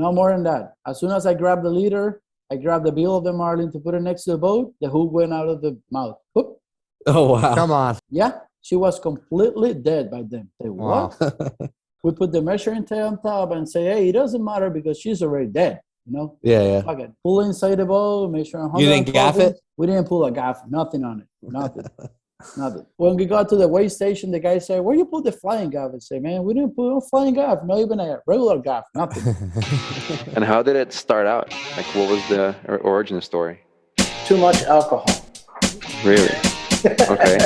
No more than that. As soon as I grabbed the leader, I grabbed the bill of the marlin to put it next to the boat. The hook went out of the mouth. Whoop. Oh, wow. Come on. Yeah, she was completely dead by then. Say, what? Wow. We put the measuring tape on top and say, hey, it doesn't matter because she's already dead. You know? Yeah. Fuck it. Pull inside the boat, make sure. You didn't gaff it? We didn't pull a gaff. Nothing on it. Nothing. Nothing. When we got to the weigh station, the guy said, where you put the flying gaff? I say, man, we didn't put a flying gaff. Not even a regular gaff. Nothing. And how did it start out? Like, what was the origin story? Too much alcohol. Really? Okay.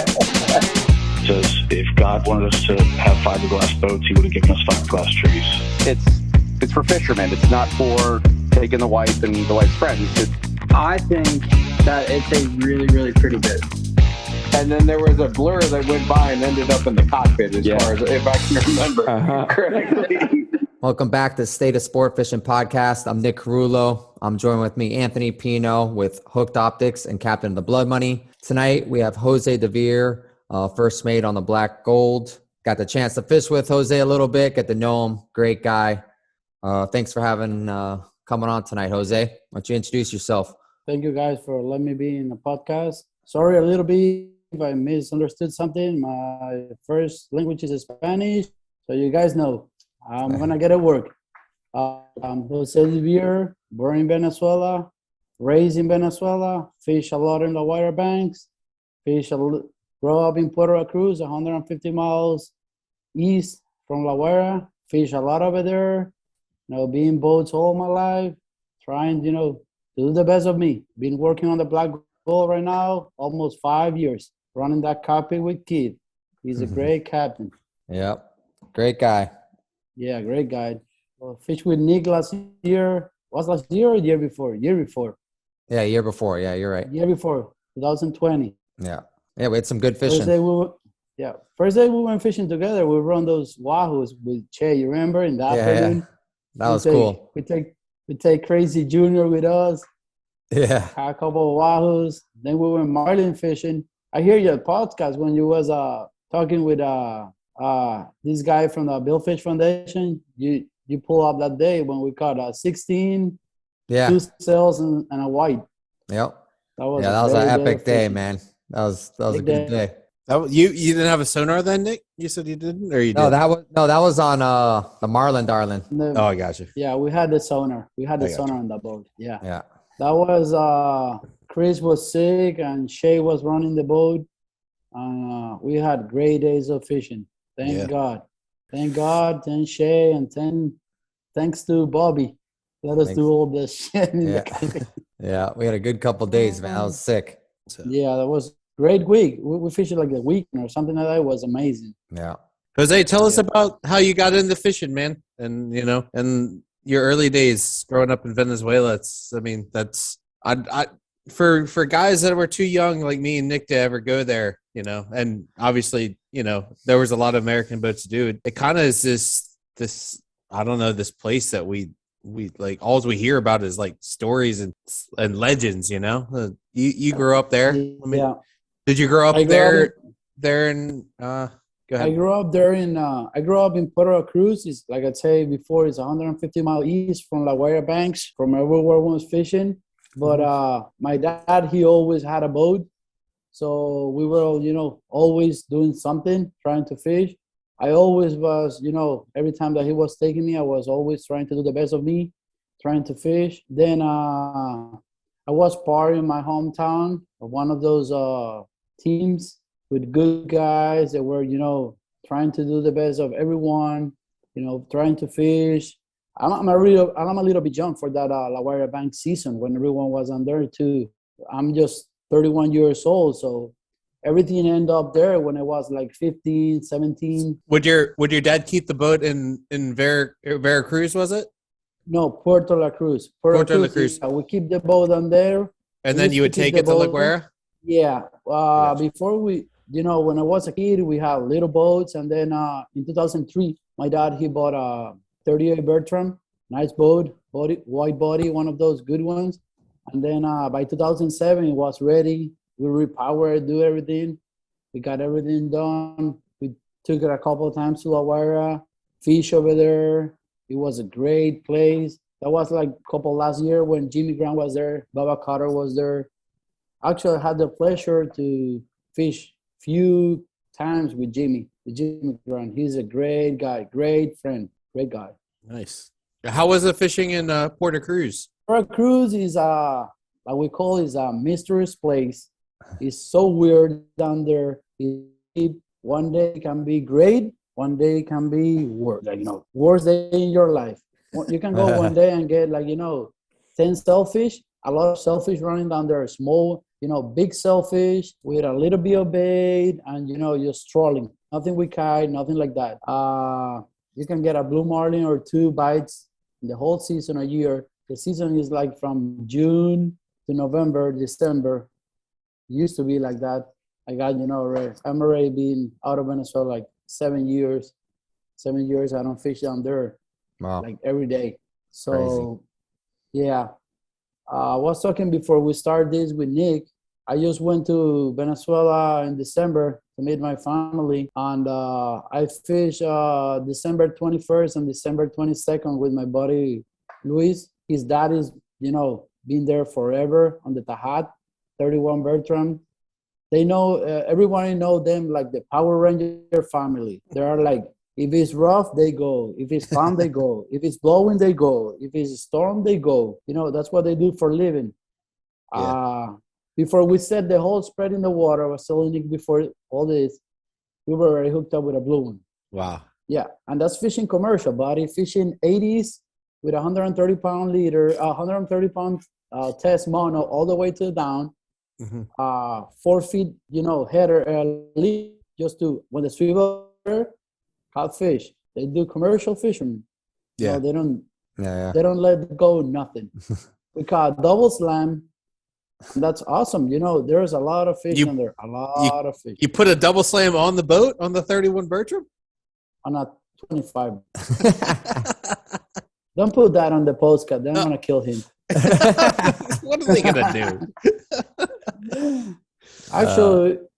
Says if God wanted us to have fiberglass boats, he would have given us fiberglass trees. It's for fishermen. It's not for taking the wife and the wife's friends. I think that it's a really, really pretty bit. And then there was a blur that went by and ended up in the cockpit, as far as if I can remember correctly. Welcome back to State of Sport Fishing Podcast. I'm Nick Carullo. I'm joined with me, Anthony Pino with Hooked Optics and Captain of the Blood Money. Tonight, we have Jose de Veer, first mate on the Black Gold. Got the chance to fish with Jose a little bit, get to know him. Great guy. Thanks for coming on tonight, Jose. Why don't you introduce yourself? Thank you guys for letting me be in the podcast. Sorry a little bit if I misunderstood something. My first language is Spanish, so you guys know I'm going to get it work. I'm Jose de Veer, born in Venezuela, raised in Venezuela, fish a lot in the Wire Banks, grow up in Puerto La Cruz, 150 miles east from La Guaira, fish a lot over there, be in boats all my life, trying, to do the best of me. Been working on the Black Gold right now, almost 5 years, running that cockpit with Keith. He's a great captain. Yep. Great guy. Yeah, great guy. Fished with Nick last year. Was last year or year before? Year before. Yeah, year before. Yeah, you're right. Year before, 2020. Yeah. Yeah, we had some good fishing. First day we went fishing together. We run those wahoos with Che. You remember in that afternoon? Yeah. That was cool. We take Crazy Junior with us. Yeah. Had a couple of wahoos. Then we went marlin fishing. I hear your podcast when you was talking with this guy from the Billfish Foundation. You pull up that day when we caught 16, 2 sails and a white. Yep. That was an epic day, man. That was a good day. You didn't have a sonar then, Nick? You said you didn't, or you did? No, that was on the Marlin Darling. I got you. Yeah, we had the sonar. We had the sonar on the boat. Yeah. Yeah. That was Chris was sick and Shay was running the boat. We had great days of fishing. Thank God. Thank God, and Shay, and thanks to Bobby. Let us do all this shit. Yeah, we had a good couple days, man. I was sick. Yeah, that was great week. We fished like a week or something like that. It was amazing. Yeah. Jose, tell us about how you got into fishing, man. And, and your early days growing up in Venezuela. For guys that were too young like me and Nick to ever go there, and obviously, there was a lot of American boats to do. It kind of is this, I don't know, this place that we like, all we hear about is like stories and legends, you grew up there. Did you grow up there in, go ahead. I grew up in Puerto La Cruz. It's like I say before, it's 150 miles east from La Guaira Banks, from everywhere we was fishing. But my dad, he always had a boat. So we were, always doing something, trying to fish. I always was, every time that he was taking me, I was always trying to do the best of me, trying to fish. Then I was part in my hometown of one of those teams with good guys that were, trying to do the best of everyone, trying to fish. I'm a little bit young for that La Guaira Bank season when everyone was on there too. I'm just 31 years old, so everything ended up there when I was like 15, 17. Would your dad keep the boat in Veracruz, was it? No, Puerto La Cruz. Puerto La Cruz. Yeah, we keep the boat on there. And then you would take it to La Guaira? Yeah. Before we, when I was a kid, we had little boats. And then in 2003, my dad, he bought a 38 Bertram, nice boat, white body, one of those good ones. And then by 2007, it was ready. We repowered, do everything. We got everything done. We took it a couple of times to La Guaira, fish over there. It was a great place. That was like a couple last year when Jimmy Grant was there, Baba Carter was there. Actually, I had the pleasure to fish few times with Jimmy Grant. He's a great guy, great friend, great guy. Nice. How was it fishing in Puerto Cruz? Puerto Cruz is like we call it, a mysterious place. It's so weird down there. One day can be great, one day can be worse. Like, worst day in your life. You can go one day and get 10 sailfish, a lot of sailfish running down there, small, big sailfish with a little bit of bait, and just trolling. Nothing with kite, nothing like that. You can get a blue marlin or 2 bites in the whole season, a year. The season is like from June to November, December. It used to be like that. I got, I'm already been out of Venezuela like 7 years. 7 years I don't fish down there. Wow. Like every day. So, crazy. Yeah. I was talking before we start this with Nick. I just went to Venezuela in December to meet my family. And I fished December 21st and December 22nd with my buddy Luis. His dad is, been there forever on the Tajat, 31 Bertram. They know, everyone know them like the Power Ranger family. They are like, if it's rough, they go. If it's fun, they go. If it's blowing, they go. If it's a storm, they go. That's what they do for a living. Yeah. Before we set the whole spread in the water, I was telling Nick before all this, we were already hooked up with a blue one. Wow. Yeah, and that's fishing commercial, buddy. Fishing 80s with 130-pound leader, 130-pound test mono all the way to the down. 4 feet, header lead just to, when the swivel hot fish. They do commercial fishing. Yeah. They don't Yeah. they don't let go nothing. We caught double slam. That's awesome. There's a lot of fish in there. A lot of fish. You put a double slam on the boat on the 31 Bertram? On a 25. Don't put that on the postcard. They're going to kill him. What are they going to do?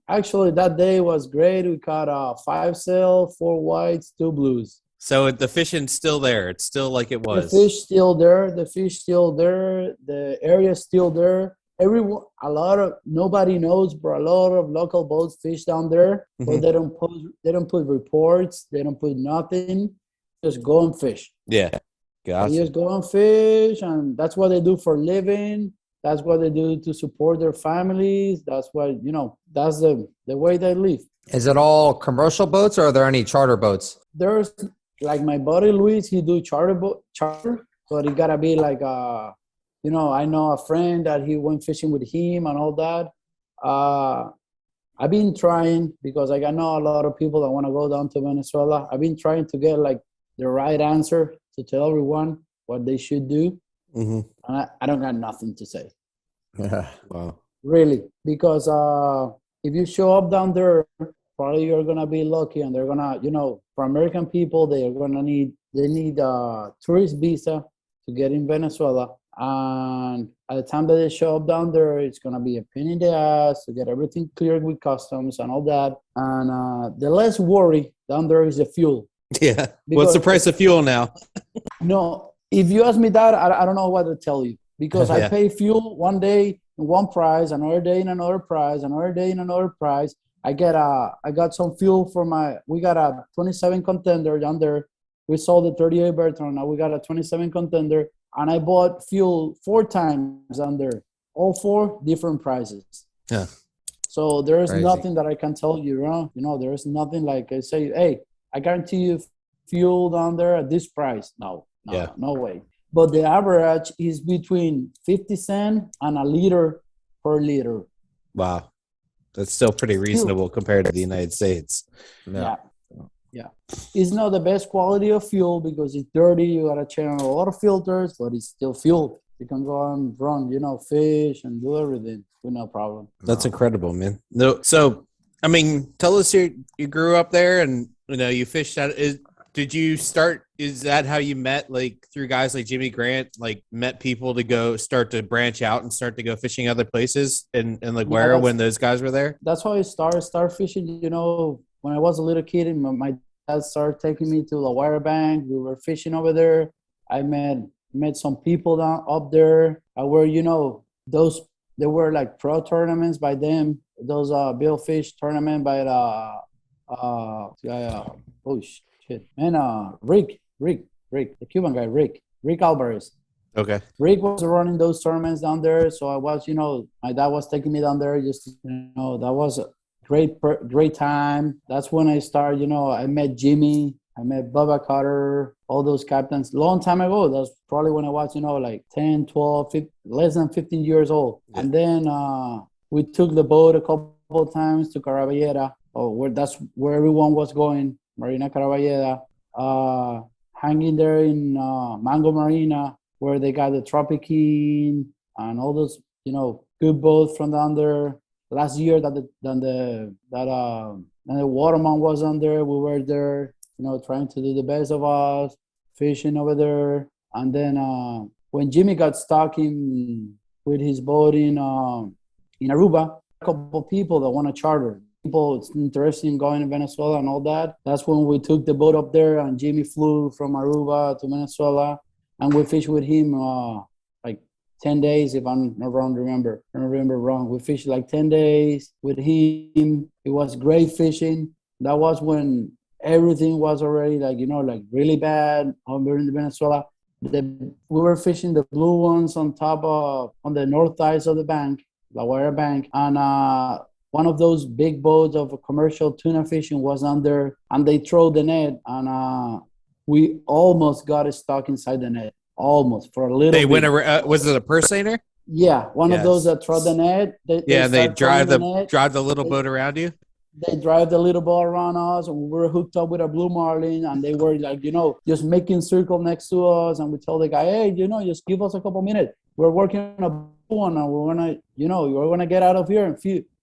Actually, that day was great. We caught 5 sail, 4 whites, 2 blues. So the fishing's still there. It's still like it was. The fish still there. The area's still there. Nobody knows, but a lot of local boats fish down there. But they don't put reports. They don't put nothing. Just go and fish. Yeah. Gotcha. They just go and fish, and that's what they do for a living. That's what they do to support their families. That's what, that's the way they live. Is it all commercial boats, or are there any charter boats? There's, like my buddy Luis, he do charter, but it gotta be like, I know a friend that he went fishing with him and all that. I've been trying, because I know a lot of people that want to go down to Venezuela. I've been trying to get like the right answer to tell everyone what they should do. And I don't got nothing to say. Wow. Really, because if you show up down there, probably you're gonna be lucky, and they're gonna, for American people, they need a tourist visa to get in Venezuela, and at the time that they show up down there, it's gonna be a pain in the ass to get everything cleared with customs and all that. And the less worry down there is the fuel. Yeah. What's the price of fuel now? No, if you ask me that, I don't know what to tell you, because I pay fuel one day in one price, another day in another price, another day in another price. I got some fuel we got a 27 contender down there. We sold the 38 Bertrand. Now we got a 27 contender, and I bought fuel 4 times down there, all 4 different prices. Yeah. So there is nothing that I can tell you, there is nothing like I say, hey, I guarantee you fuel down there at this price. No way. But the average is between 50 cents and $1 per liter. Wow. That's still pretty reasonable compared to the United States. Yeah. It's not the best quality of fuel because it's dirty. You got to change a lot of filters, but it's still fuel. You can go and run, fish and do everything with no problem. That's incredible, man. No, so, I mean, tell us you grew up there and, you fished out. Did you start, is that how you met, like, through guys like Jimmy Grant, like, met people to go start to branch out and start to go fishing other places and like, where, when those guys were there? That's how I started fishing, when I was a little kid, and my dad started taking me to La Guaira Bank. We were fishing over there. I met, met some people down up there. Where those they were like pro tournaments by them. Those Billfish tournament by the oh shit, man, Rick, the Cuban guy, Rick Alvarez. Okay. Rick was running those tournaments down there, so I was, my dad was taking me down there. Just, that was a great time. That's when I started. I met Jimmy, I met Bubba Carter, all those captains. Long time ago. That's probably when I was, like 10, 12, 15, less than 15 years old. Yeah. And then we took the boat a couple of times to Caraballera. That's where everyone was going, Marina Caraballera. Hanging there in Mango Marina, where they got the Tropiquin and all those, good boats from down there. Last year that the Waterman was on there, we were there, trying to do the best of us, fishing over there. And then when Jimmy got stuck with his boat in Aruba, a couple of people that want to charter. People it's interested in going to Venezuela and all that. That's when we took the boat up there, and Jimmy flew from Aruba to Venezuela, and we fished with him like 10 days, if I'm not wrong. Remember wrong. We fished like 10 days with him. It was great fishing. That was when everything was already like really bad over in Venezuela. We were fishing the blue ones on the north sides of the bank, La Guaira Bank, and one of those big boats of commercial tuna fishing was under, and they throw the net, and we almost got stuck inside the net. Almost for a little bit. Was it a purse seiner? Yeah, one of those that throw the net. They drive the little boat around you. They drive the little boat around us, and we were hooked up with a blue marlin, and they were like, just making circle next to us, and we told the guy, hey, just give us a couple minutes. We're working on a blue one, and we're gonna get out of here in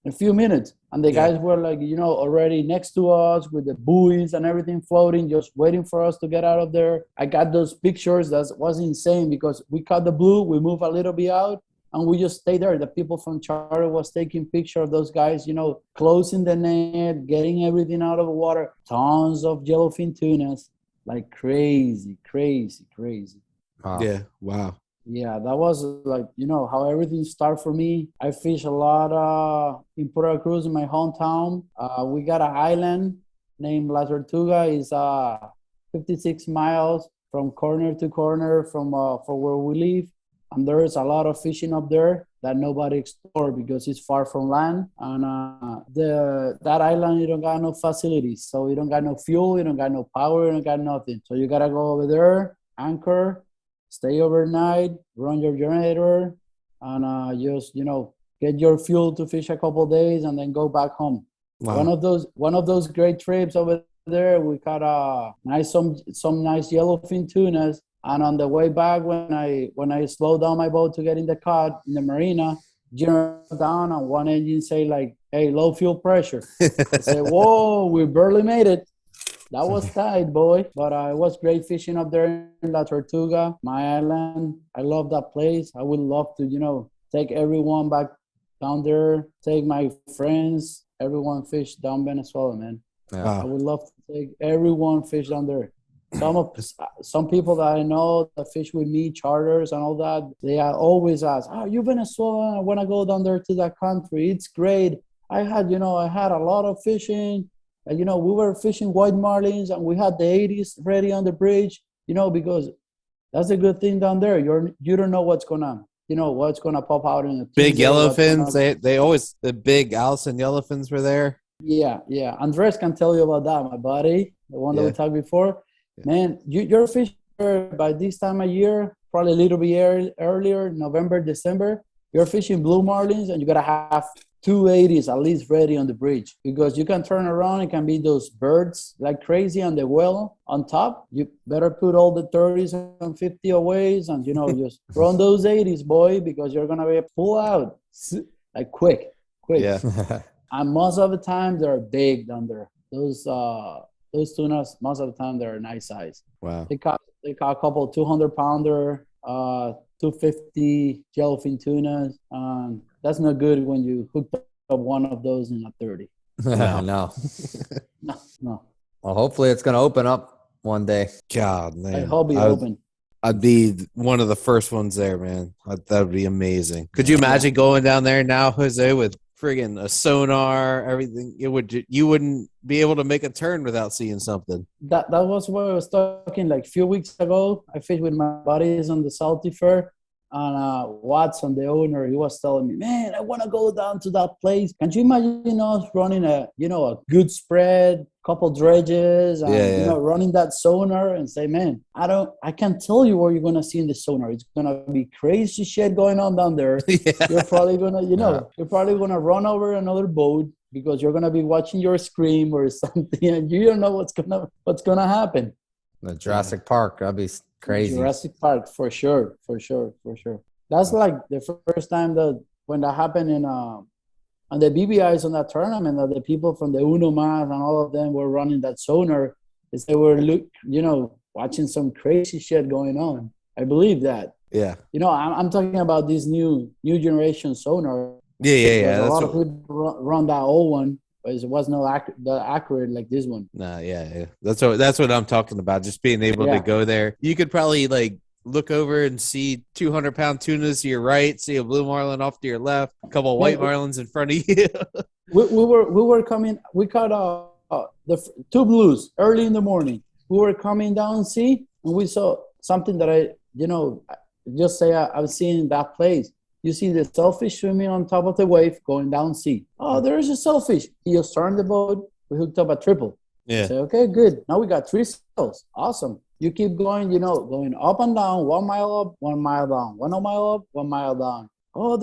a few minutes. And the guys were like, already next to us with the buoys and everything floating, just waiting for us to get out of there. I got those pictures. That was insane because we caught the blue, we moved a little bit out, and we just stayed there. The people from charter was taking picture of those guys, closing the net, getting everything out of the water. Tons of yellowfin tunas, like crazy. Wow. Yeah, wow. Yeah, that was like, how everything started for me. I fish a lot in Puerto Cruz in my hometown. We got an island named La Tortuga. It's 56 miles from corner to corner from where we live. And there's a lot of fishing up there that nobody explored because it's far from land. And that island, you don't got no facilities. So you don't got no fuel, you don't got no power, you don't got nothing. So you got to go over there, anchor, stay overnight, run your generator, and just get your fuel to fish a couple of days, and then go back home. Wow. One of those great trips over there. We caught some nice yellowfin tunas, and on the way back, when I slowed down my boat to get in the cut in the marina, generator down, and one engine say like, "Hey, low fuel pressure." I said, "Whoa, we barely made it." That was tight, boy. But it was great fishing up there in La Tortuga, my island. I love that place. I would love to, take everyone back down there, take my friends, everyone fish down Venezuela, man. Wow. I would love to take everyone fish down there. Some people that I know that fish with me, charters and all that, they always ask, "Oh, you Venezuelan? I want to go down there to that country. It's great. I had a lot of fishing. And, we were fishing white marlins, and we had the 80s ready on the bridge, because that's a good thing down there. You don't know what's gonna pop out in the big yellowfins. They always, the big Allison yellowfins were there. Yeah. Andres can tell you about that, my buddy, the one that we talked before. Yeah. Man, you're fishing by this time of year, probably a little bit earlier, November, December. You're fishing blue marlins, and you gotta have 280s at least ready on the bridge, because you can turn around. It can be those birds like crazy on the well on top. You better put all the 30s and 50 aways, and just run those 80s, boy, because you're gonna be pull out like quick. Yeah. And most of the time they're big down there. Those tunas, most of the time they're a nice size. Wow. They caught a couple 200-pounder, 250 yellowfin tunas. That's not good when you hooked up one of those in a 30. No. No. Well, hopefully it's going to open up one day. God, man. I hope it open. I'd be one of the first ones there, man. That would be amazing. Could you imagine going down there now, Jose, with friggin' a sonar, everything? You wouldn't be able to make a turn without seeing something. That was what I was talking like a few weeks ago. I fished with my buddies on the Salty Fair. And Watson, the owner, he was telling me, man, I want to go down to that place. Can you imagine us running a good spread, couple dredges, and running that sonar and say, man, I can't tell you what you're gonna see in the sonar. It's gonna be crazy shit going on down there. You're probably gonna, you're probably gonna run over another boat because you're gonna be watching your screen or something, and you don't know what's gonna happen. The Jurassic Park, that'd be crazy. Jurassic Park, for sure. That's like the first time when that happened on the BBIs on that tournament, that the people from the Uno Mas and all of them were running that sonar, is they were watching some crazy shit going on. I believe that. Yeah. I'm talking about this new generation sonar. Yeah. A lot of people run that old one, but it was not that accurate like this one. Nah, yeah. That's what I'm talking about. Just being able to go there. You could probably like look over and see 200-pound tunas to your right, see a blue marlin off to your left, a couple of white marlins in front of you. we were coming. We caught the two blues early in the morning. We were coming down sea, and we saw something that I was seeing in that place. You see the sailfish swimming on top of the wave going down sea. Oh, there is a sailfish. He just turned the boat. We hooked up a triple. Yeah. I say, okay, good. Now we got 3 sails. Awesome. You keep going, going up and down, 1 mile up, 1 mile down, 1 mile up, 1 mile down. Oh,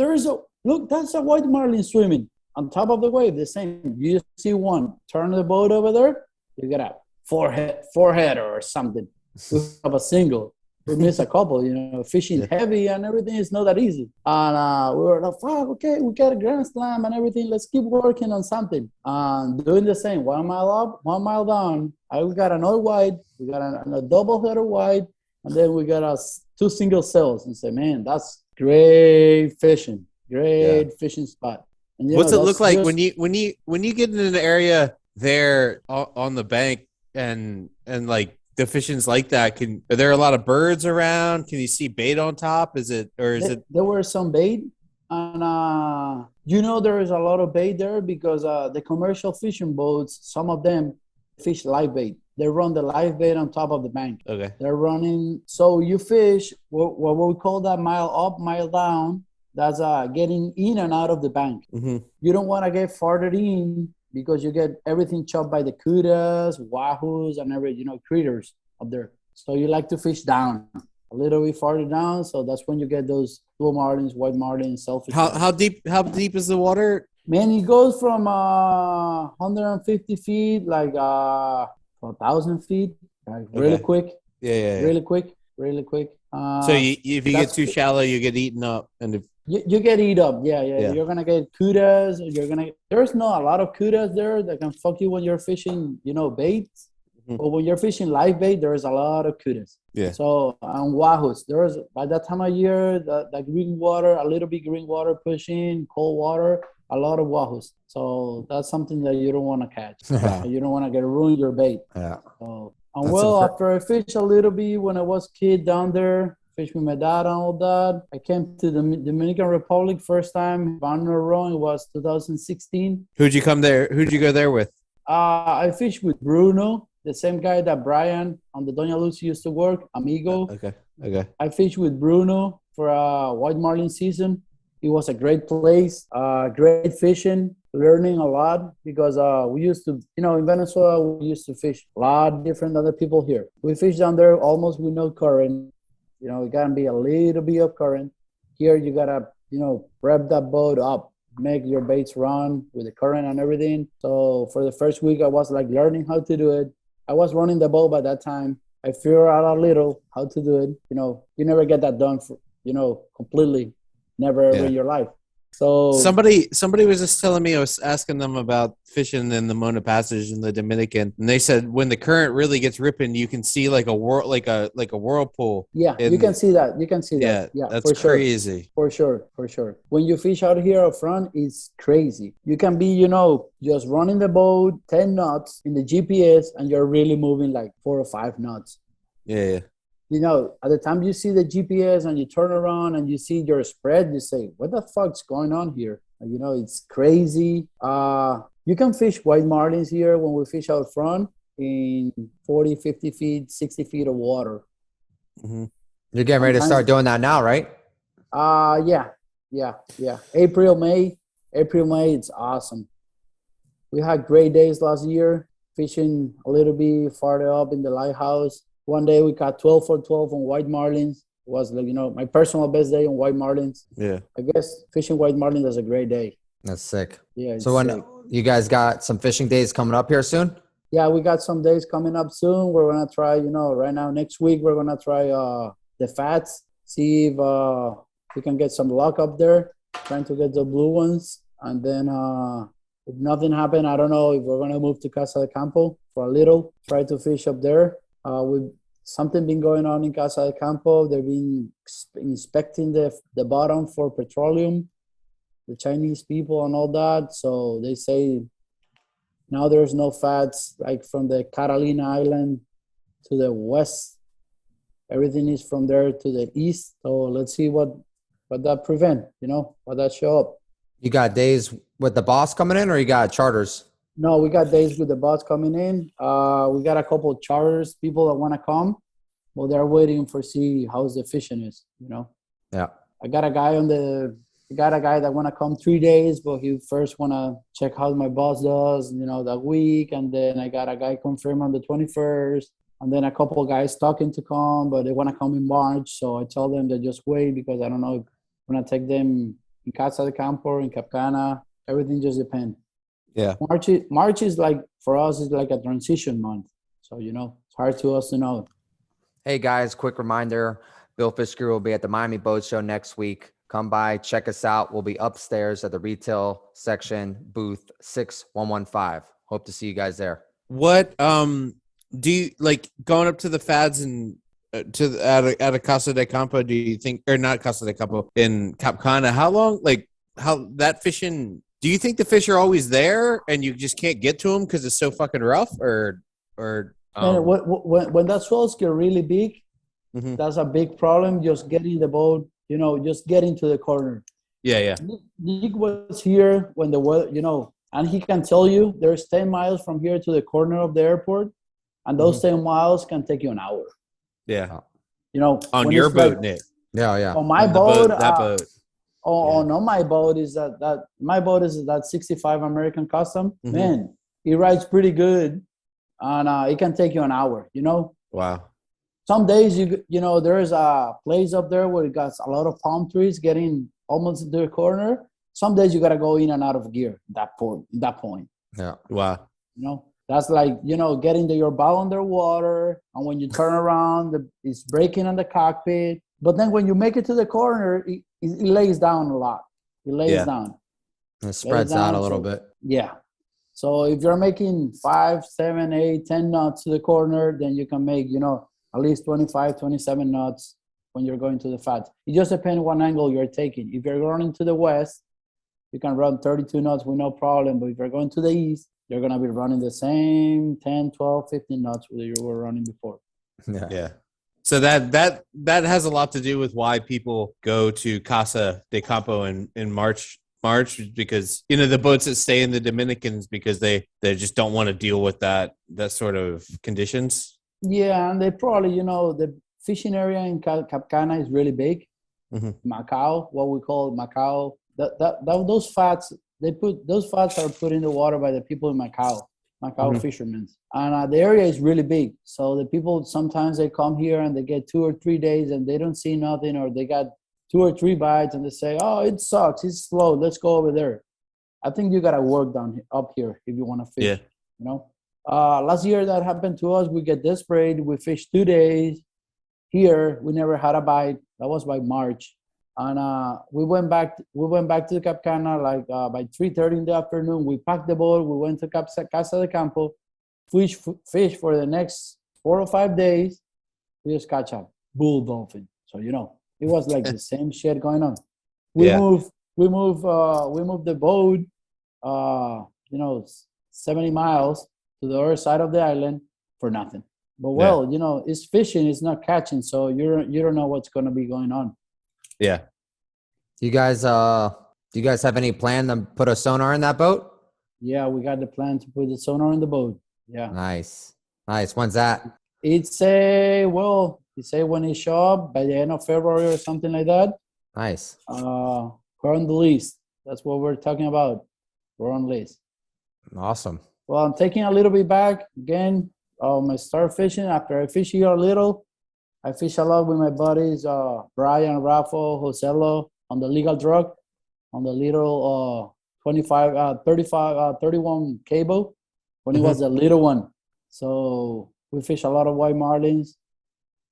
look, that's a white marlin swimming on top of the wave, the same. You just see one, turn the boat over there, you get a four-header or something. We have a single. We miss a couple, fishing heavy and everything is not that easy. And we were like, fuck, okay, we got a grand slam and everything. Let's keep working on something. And doing the same, 1 mile up, 1 mile down. We got another white, we got a double header white, and then we got 2 single sails. And say, man, that's great fishing spot. And, what's it look like when you get in an area there on the bank and like the fishing's like that? Are there a lot of birds around? Can you see bait on top? There were some bait, and there is a lot of bait there because the commercial fishing boats, some of them fish live bait. They run the live bait on top of the bank. Okay. They're running, so you fish what we call that mile up, mile down. That's getting in and out of the bank. Mm-hmm. You don't want to get farther in because you get everything chopped by the kudas, wahoos, and critters up there. So you like to fish down, a little bit farther down. So that's when you get those blue marlins, white marlins, sailfish. How deep is the water? Man, it goes from 150 feet, like 1,000 feet, like really quick. Yeah. Really quick. So if you get too shallow, you get eaten up, and if you get eat up, yeah. You're gonna get kudas. There's not a lot of kudas there that can fuck you when you're fishing, baits. Mm-hmm. But when you're fishing live bait, there's a lot of kudas. Yeah. So on wahoos, there's by that time of year, the green water, a little bit green water pushing, cold water, a lot of wahoos. So that's something that you don't want to catch. You don't want to ruin your bait. Yeah. So, after I fished a little bit when I was kid down there, fished with my dad and all that, I came to the Dominican Republic first time. Banner run, it was 2016. Who'd you go there with? I fished with Bruno, the same guy that Brian on the Doña Lucy used to work, amigo. Okay. I fished with Bruno for a white marlin season. It was a great place, great fishing, learning a lot because we used to, in Venezuela, we used to fish a lot different than the people here. We fish down there almost with no current. It got to be a little bit of current. Here, you got to, rev that boat up, make your baits run with the current and everything. So for the first week, I was like learning how to do it. I was running the boat by that time. I figured out a little how to do it. You never get that done for, completely. Never ever in your life. So somebody was just telling me, I was asking them about fishing in the Mona Passage in the Dominican, and they said when the current really gets ripping, you can see like a whirlpool. Yeah, you can see that. Yeah, that's crazy. For sure. When you fish out here up front, it's crazy. You can be, just running the boat 10 knots in the GPS, and you're really moving like 4 or 5 knots. Yeah. at the time you see the GPS and you turn around and you see your spread, you say, what the fuck's going on here? It's crazy. You can fish white marlins here when we fish out front in 40, 50 feet, 60 feet of water. Mm-hmm. You're getting ready to start doing that now, right? Yeah. April, May, it's awesome. We had great days last year, fishing a little bit farther up in the lighthouse. One day we caught 12 for 12 on white marlins. It was my personal best day on white marlins. Yeah. I guess fishing white marlins was a great day. That's sick. Yeah. So when you guys got some fishing days coming up here soon? Yeah, we got some days coming up soon. We're going to try, right now, next week, we're going to try the fats, see if we can get some luck up there, trying to get the blue ones. And then if nothing happened, I don't know if we're going to move to Casa de Campo for a little, try to fish up there. With something been going on in Casa de Campo. They've been inspecting the bottom for petroleum, the Chinese people and all that. So they say now there's no fats like from the Catalina Island to the west. Everything is from there to the east. So let's see what that prevent, what that show up. You got days with the boss coming in or you got charters? No, we got days with the boss coming in. We got a couple of charters, people that want to come. Well, they're waiting for see how's the fishing is, Yeah. I got a guy that want to come 3 days, but he first want to check how my boss does, that week. And then I got a guy confirmed on the 21st. And then a couple of guys talking to come, but they want to come in March. So I tell them to just wait because I don't know if I'm going to take them in Casa de Campo or in Capcana. Everything just depends. Yeah. March is like, for us, is like a transition month. So, it's hard to us to know. Hey guys, quick reminder, Billfish Crew will be at the Miami Boat Show next week. Come by, check us out. We'll be upstairs at the retail section, booth 6115. Hope to see you guys there. What do you like going up to the fads and at a Casa de Campo? Do you think, or not Casa de Campo, in Capcana? How long, how that fishing? Do you think the fish are always there and you just can't get to them because it's so fucking rough, or? When that swells get really big, mm-hmm. That's a big problem. Just getting the boat, just getting to the corner. Yeah. Nick was here when the weather, and he can tell you there's 10 miles from here to the corner of the airport, and those 10 miles can take you an hour. Yeah. On your boat, Nick. Yeah. On my boat, that boat. On my boat is that my boat is that 65 American Custom. Mm-hmm. Man, it rides pretty good, and it can take you an hour. Wow. Some days there is a place up there where it got a lot of palm trees getting almost to the corner. Some days you gotta go in and out of gear at that point. Yeah. Wow. That's like getting your bow underwater, and when you turn around, it's breaking on the cockpit. But then when you make it to the corner, it lays down a lot. It lays down. It spreads out a little bit. Yeah. So if you're making 5, 7, 8, 10 knots to the corner, then you can make, at least 25, 27 knots when you're going to the fat. It just depends what angle you're taking. If you're running to the west, you can run 32 knots with no problem. But if you're going to the east, you're going to be running the same 10, 12, 15 knots that you were running before. Yeah. So that has a lot to do with why people go to Casa de Campo in March, because the boats that stay in the Dominicans, because they just don't want to deal with that sort of conditions. Yeah, and they probably the fishing area in Capcana is really big. Mm-hmm. Macau, what we call Macau, those fats are put in the water by the people in Macau mm-hmm. fishermen, and the area is really big. So the people sometimes they come here and they get 2 or 3 days and they don't see nothing, or they got 2 or 3 bites and they say, "Oh, it sucks. It's slow. Let's go over there." I think you gotta work up here if you want to fish. Yeah. Last year that happened to us. We get desperate. We fished 2 days. Here we never had a bite. That was by March, and we went back to Capcana by 3:30 in the afternoon. We packed the boat. We went to Casa de Campo, fish for the next 4 or 5 days. We just catch a bull dolphin. So it was like the same shit going on. We moved the boat, 70 miles to the other side of the island for nothing. But well, you know, it's fishing, it's not catching, so you don't know what's gonna be going on. Yeah. Do you guys have any plan to put a sonar in that boat? Yeah, we got the plan to put the sonar in the boat. Yeah. Nice. When's that? It's he say when he show up by the end of February or something like that. Nice. We're on the list. That's what we're talking about. We're on list. Awesome. Well, I'm taking a little bit back again. I start fishing after I fish here a little. I fish a lot with my buddies, Brian, Rafa, Joselo on the legal drug, on the little 31 cable when it was a little one. So we fish a lot of white marlins.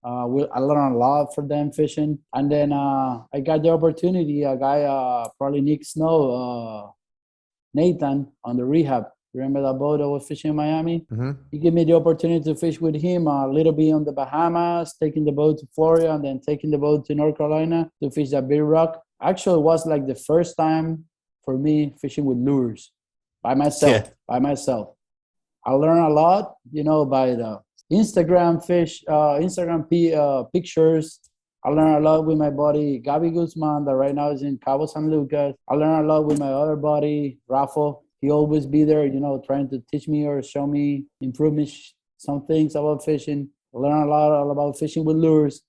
I learned a lot from them fishing. And then I got the opportunity, a guy, probably Nick Snow, Nathan on the rehab. Remember that boat that was fishing in Miami? Mm-hmm. He gave me the opportunity to fish with him a little bit on the Bahamas, taking the boat to Florida, and then taking the boat to North Carolina to fish that big rock. Actually, it was like the first time for me fishing with lures by myself. I learned a lot, you know, by the Instagram pictures. I learned a lot with my buddy Gabby Guzman that right now is in Cabo San Lucas. I learned a lot with my other buddy Rafa. He always be there, you know, trying to teach me or show me, improve me some things about fishing. I learned a lot about fishing with lures.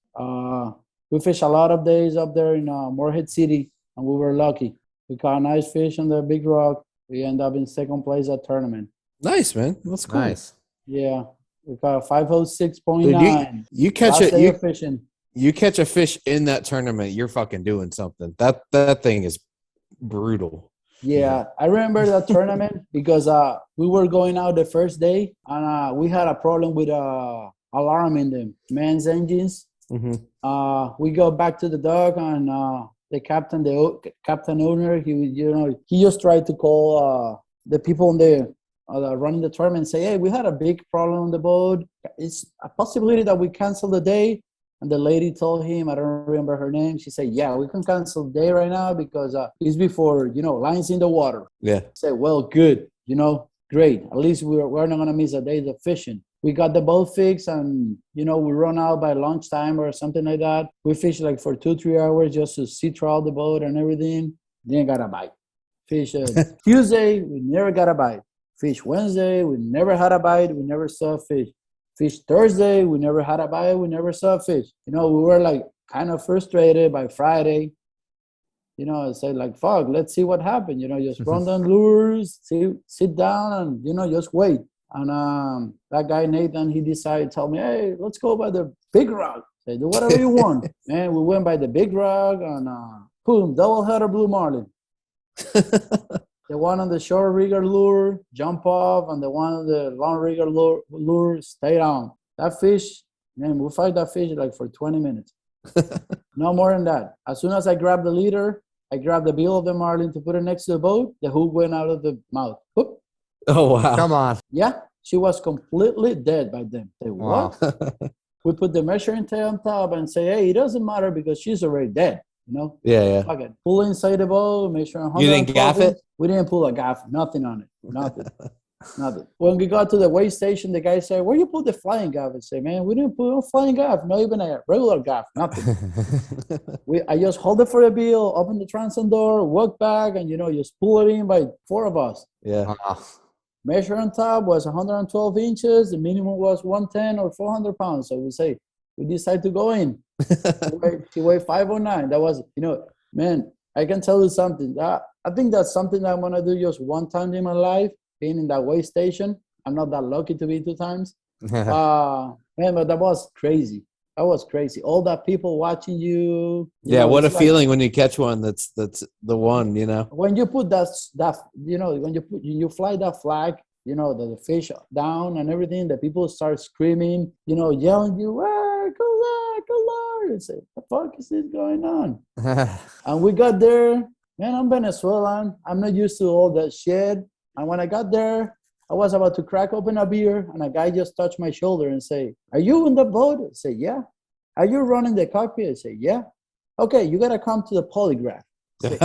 We fish a lot of days up there in Morehead City, and we were lucky. We caught a nice fish on the big rock. We end up in second place at tournament. Nice, man. That's cool. Nice. Yeah, we caught a 506.9. You catch Last it. day of fishing. You catch a fish in that tournament, you're fucking doing something. That thing is brutal. Yeah, I remember that tournament because we were going out the first day and we had a problem with alarm in the men's engines. Mm-hmm. We go back to the dock and the captain owner, he just tried to call the people on the running the tournament and say, hey, we had a big problem on the boat. It's a possibility that we cancel the day. And the lady told him, I don't remember her name. She said, yeah, we can cancel the day right now because it's before, you know, lines in the water. Yeah. I said, well, good, you know, great. At least we're not going to miss a day of fishing. We got the boat fixed and, you know, we run out by lunchtime or something like that. We fished like for 2-3 hours just to see throughout the boat and everything. Didn't got a bite. Fish Tuesday, we never got a bite. Fish Wednesday, we never had a bite. We never saw a fish. Fish Thursday, we never had a bite. We never saw a fish. You know, we were like kind of frustrated by Friday. You know, I said like, fuck, let's see what happened. You know, just run down lures, sit down and, you know, just wait. And that guy, Nathan, he decided to tell me, hey, let's go by the big rock. Say, do whatever you want. Man, we went by the big rock and boom, double header blue marlin. The one on the short rigger lure jump off, and the one on the long rigger lure stay down. That fish, man, we fight that fish like for 20 minutes. No more than that. As soon as I grabbed the leader, I grabbed the bill of the marlin to put it next to the boat. The hook went out of the mouth. Whoop. Oh, wow. Come on. Yeah, she was completely dead by then. Say, what? Wow. We put the measuring tape on top and say, hey, it doesn't matter because she's already dead. You know? Yeah. Okay. Pull inside the boat, make sure. You didn't gaff it? We didn't pull a gaff. Nothing on it. Nothing. Nothing. When we got to the weigh station, the guy said, where you put the flying gaff? I said, man, we didn't put a flying gaff. Not even a regular gaff. Nothing. I just hold it for the bill, open the transom door, walk back, and, you know, just pull it in by 4 of us. Yeah. Measure on top was 112 inches. The minimum was 110 or 400 pounds. So we decided to go in. She weighed 509. That was, you know, man, I can tell you something. I think that's something that I'm going to do just one time in my life, being in that weigh station. I'm not that lucky to be 2 times. Man, but that was crazy. That was crazy. All that people watching you. Yeah, what a feeling when you catch one that's the one, you know. When you put that, you know, when you fly that flag, you know, the fish down and everything, the people start screaming, you know, yelling you, hey, good luck. You say, what the fuck is this going on? And we got there. Man, I'm Venezuelan. I'm not used to all that shit. And when I got there, I was about to crack open a beer, and a guy just touched my shoulder and say, are you in the boat? I say, yeah. Are you running the cockpit? I say, yeah. Okay, you got to come to the polygraph. I say,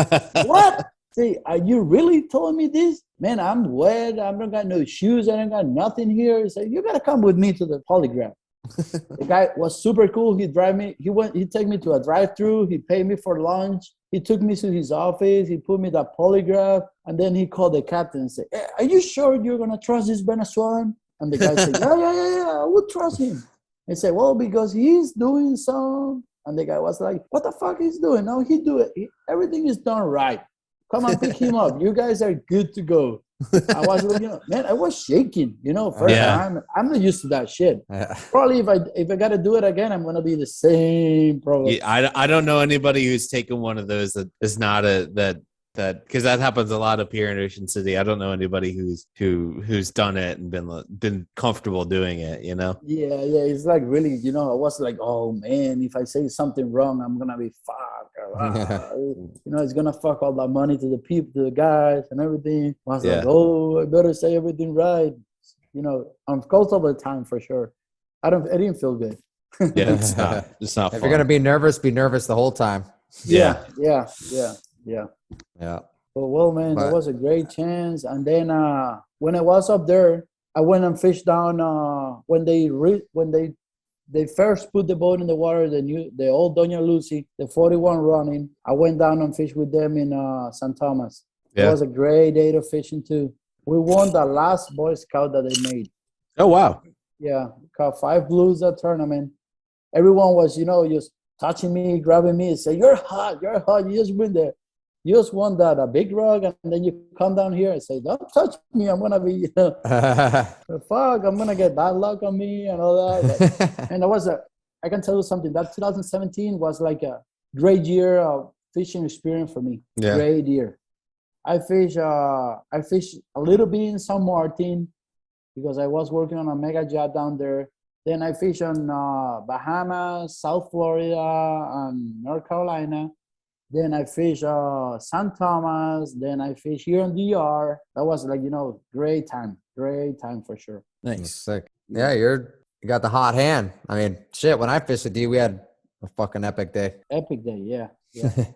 what? Say, are you really telling me this? Man, I'm wet. I don't got no shoes. I don't got nothing here. I say, you got to come with me to the polygraph. The guy was super cool. He take me to a drive-through. He paid me for lunch. He took me to his office. He put me the polygraph, and then he called the captain and said, hey, "Are you sure you're gonna trust this Venezuelan?" And the guy said, "Yeah, I would trust him." He said, "Well, because he's doing some." And the guy was like, "What the fuck he's doing? No, he do it. Everything is done right. Come on, pick him up. You guys are good to go." I was like, man, I was shaking, first time. I'm not used to that shit. Probably if I got to do it again, I'm going to be the same problem. Yeah, I don't know anybody who's taken one of those that is not because that happens a lot up here in Ocean City. I don't know anybody who's done it and been comfortable doing it, Yeah. It's like really, I was like, oh man, if I say something wrong, I'm gonna be fucked. It's gonna fuck all that money to the people, to the guys, and everything. I was like, oh, I better say everything right. I'm close all the time for sure. I didn't feel good. Yeah, it's not. It's not. If you're gonna be nervous the whole time. Yeah. But well, man, that was a great chance. And then when I was up there, I went and fished down when they first put the boat in the water, the old Doña Lucy, the 41 running. I went down and fished with them in St. Thomas. It was a great day of fishing too. We won the last Boy Scout that they made. Oh wow! Yeah, caught 5 blues that tournament. Everyone was, just touching me, grabbing me, and say, "You're hot. You just win there. You just won that a big rug, and then you come down here and say, 'Don't touch me. I'm gonna be, fuck. I'm gonna get bad luck on me and all that.'" And I can tell you something. That 2017 was like a great year of fishing experience for me. Yeah. Great year. I fish a little bit in San Martin because I was working on a mega yacht down there. Then I fish on Bahamas, South Florida, and North Carolina. Then I fish St. Thomas. Then I fish here in DR. That was like, great time for sure. Nice. Sick. Yeah, you got the hot hand. I mean, shit, when I fished with you, we had a fucking epic day. Epic day, yeah.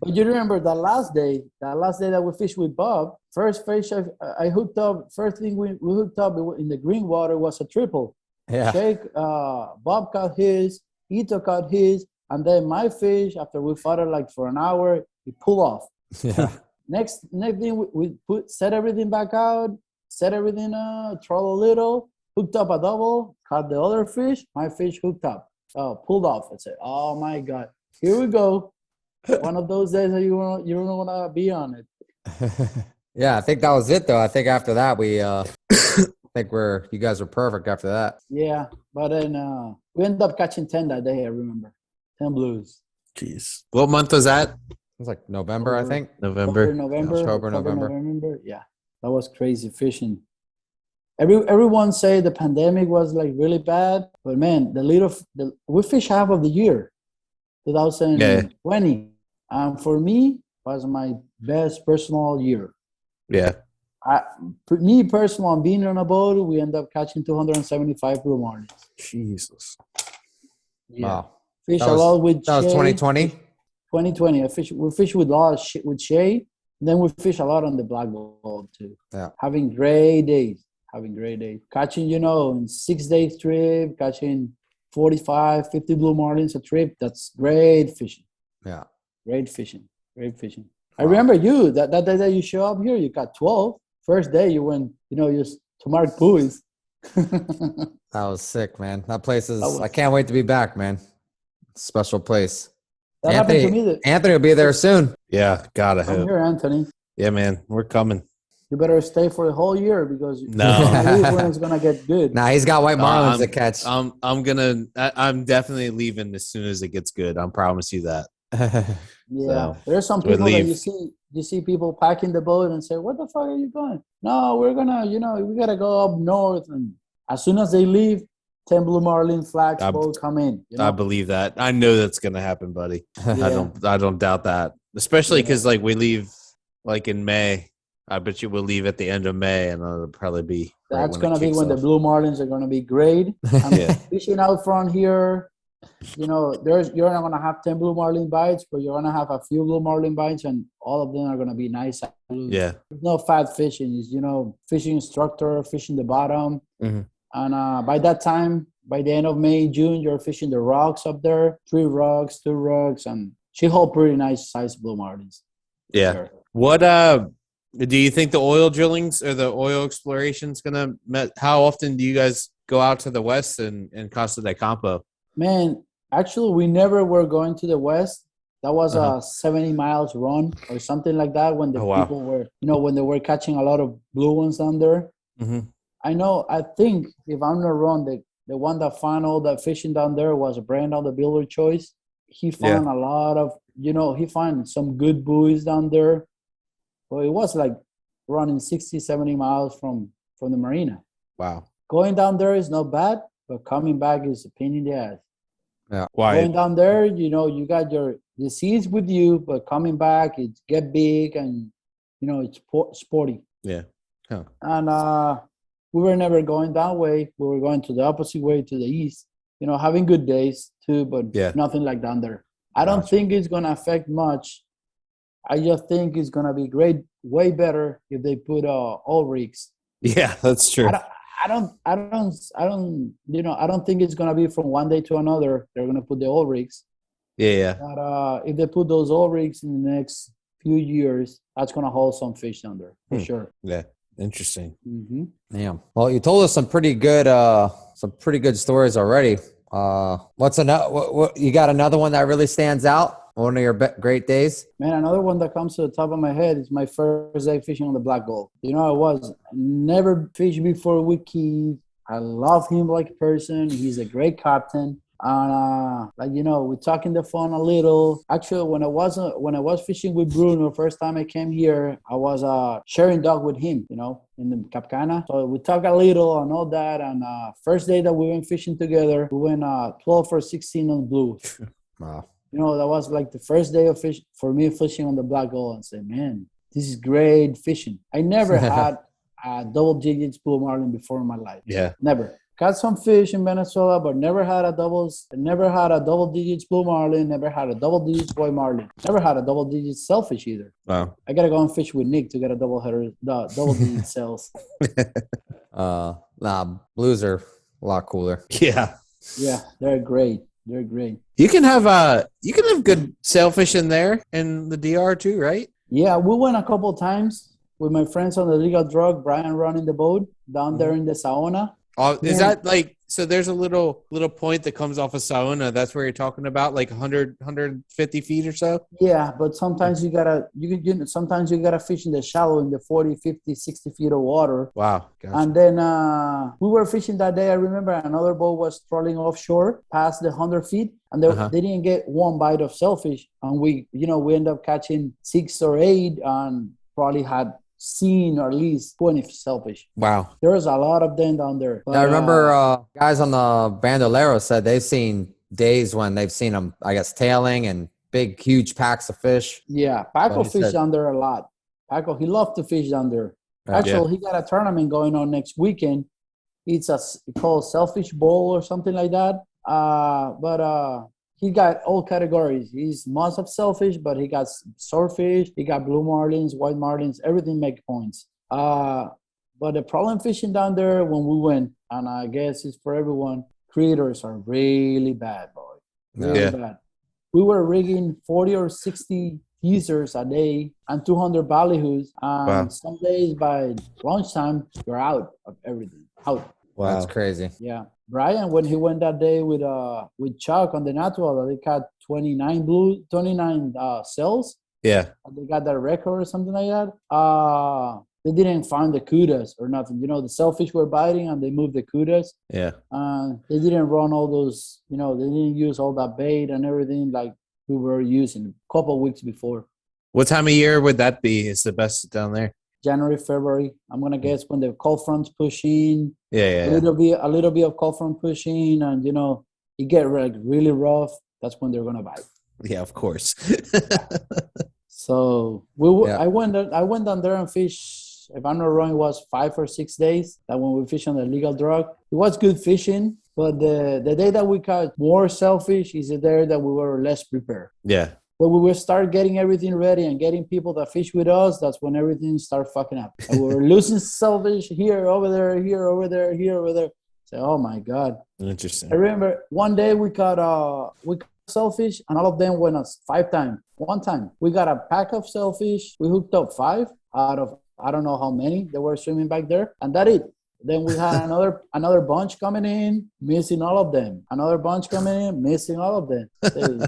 But you remember the last day that we fished with Bob, first fish I hooked up, first thing we hooked up in the green water was a triple. Yeah. Bob caught his, Ito caught his, and then my fish, after we fought it like for an hour, he pulled off. Yeah. Next thing we set everything back out, set everything troll a little, hooked up a double, caught the other fish, my fish hooked up, pulled off. I said, oh my God, here we go. One of those days that you don't want to be on it. Yeah, I think that was it though. I think after that we you guys were perfect after that. Yeah, but then we ended up catching 10 that day, I remember. 10 blues. Jeez. What month was that? It was like November, I think. November. October, November. Yeah, that was crazy fishing. Everyone say the pandemic was like really bad, but man, we fish half of the year, 2020. For me, was my best personal year. Yeah. Me personal, on being on a boat, we end up catching 275 blue marlins. Jesus. Yeah. Wow. Fish a lot with That was 2020? 2020. We fish with a lot of shit with Shay. And then we fish a lot on the black ball too. Yeah. Having great days. Catching, in 6 days trip, catching 45, 50 blue marlins a trip. That's great fishing. Yeah. Great fishing. Wow. I remember you, that day that you show up here, you got 12. First day you went, to mark buoys. That was sick, man. That place I can't wait to be back, man. Special place. That happened to me. Anthony will be there soon. Yeah, gotta hope. I'm here, Anthony. Yeah, man, we're coming. You better stay for the whole year because when it's gonna get good. Nah, he's got white marlins to catch. I'm definitely leaving as soon as it gets good. I promise you that. Yeah, there's some people that you see people packing the boat and say, "What the fuck are you going?" No, we're gonna, we gotta go up north, and as soon as they leave, 10 blue marlin flags boat come in. I believe that. I know that's gonna happen, buddy. Yeah. I don't doubt that. Especially because we leave like in May. I bet you we'll leave at the end of May, and it'll probably be. That's gonna be when the blue marlins are gonna be great. I'm fishing out front here. You're not gonna have 10 blue marlin bites, but you're gonna have a few blue marlin bites, and all of them are gonna be nice. Yeah. There's no fat fishing. It's fishing instructor, fishing the bottom, mm-hmm. and by that time by the end of May, June, you're fishing the rocks up there, 3 rocks, 2 rocks, and she hold pretty nice size blue marlins. Yeah. Sure. What do you think the oil drillings or the oil exploration's gonna how often do you guys go out to the west and Costa de Campo? Man, actually, we never were going to the west. That was a 70 miles run or something like that when the people were, when they were catching a lot of blue ones down there. Mm-hmm. I think, if I'm not wrong, the one that found all that fishing down there was Brandon, the builder choice. He found a lot of, he found some good buoys down there. But it was like running 60, 70 miles from the marina. Wow. Going down there is not bad, but coming back is a pain in the ass. Yeah. Why? Going down there, you got the seeds with you, but coming back, it get big and, it's sporty. Yeah. Huh. And we were never going that way. We were going to the opposite way, to the east. Having good days too, but nothing like down there. I don't think it's going to affect much. I just think it's going to be great, way better if they put oil rigs. Yeah, that's true. I don't think it's going to be from one day to another. They're going to put the oil rigs. Yeah. But if they put those oil rigs in the next few years, that's going to hold some fish down there for sure. Yeah. Interesting. Mm-hmm. Yeah. Well, you told us some pretty good stories already. What's another? What you got? Another one that really stands out? One of your great days? Man, another one that comes to the top of my head is my first day fishing on the Black Gold. I was never fished before with Keith. I love him like a person. He's a great captain. And we talk in the phone a little. Actually, when I was fishing with Bruno, first time I came here, I was sharing dog with him, in the Capcana. So we talk a little and all that. And first day that we went fishing together, we went 12 for 16 on blue. Wow. That was like the first day of fish for me fishing on the Black Gold, and say, man, this is great fishing. I never had a double digits blue marlin before in my life. Yeah, never. Caught some fish in Venezuela, but never had a double digits blue marlin. Never had a double digits white marlin. Never had a double digits sailfish either. Wow. I gotta go and fish with Nick to get a double digit sails. Blues are a lot cooler. Yeah. Yeah, they're great. They're great. You can have good sailfish in there in the DR too, right? Yeah, we went a couple of times with my friends on the legal drug. Brian running the boat down there in the Saona. Is that like, so there's a little point that comes off of Saona. That's where you're talking about, like 150 feet or so? Yeah, but sometimes you gotta fish in the shallow, in the 40, 50, 60 feet of water. Wow. Gotcha. And then we were fishing that day. I remember another boat was trolling offshore past the 100 feet. And they didn't get one bite of sailfish. And we ended up catching 6 or 8 and probably had seen or at least 20 sailfish. Wow. There was a lot of them down there. But, I remember guys on the Bandolero said they've seen days when they've seen them, I guess, tailing and big, huge packs of fish. Yeah, Paco fished down there a lot. Paco, he loved to fish down there. Actually, he got a tournament going on next weekend. It's called Sailfish Bowl or something like that. But he got all categories. He's most of sailfish, but he got swordfish, he got blue marlins, white marlins, everything make points. But the problem fishing down there when we went, and I guess it's for everyone, critters are really bad, boy. Really bad. We were rigging 40 or 60 teasers a day and 200 ballyhoos. And some days by lunchtime, you're out of everything. Out. Wow. That's crazy. Yeah. Brian, when he went that day with Chuck on the natural, they caught 29 cells. Yeah. They got that record or something like that. They didn't find the kudas or nothing. The sailfish were biting and they moved the kudas. Yeah. They didn't run all those, they didn't use all that bait and everything like we were using a couple of weeks before. What time of year would that be? Is the best down there? January, February. I'm gonna guess when the cold fronts push in. Yeah. A little bit of cold front pushing, and it get really rough. That's when they're gonna bite. Yeah, of course. So I went down there and fished. If I'm not wrong, it was 5 or 6 days. That when we fished on the legal drug, it was good fishing. But the day that we caught more sailfish is the day that we were less prepared. Yeah. When we will start getting everything ready and getting people that fish with us, that's when everything started fucking up. And we were losing sailfish here, over there, here, over there, here, over there. Say, oh my God. Interesting. I remember one day we caught sailfish, and all of them went us 5 times. One time we got a pack of sailfish. We hooked up 5 out of I don't know how many that were swimming back there, and that's it. Then we had another bunch coming in, missing all of them. Another bunch coming in, missing all of them. So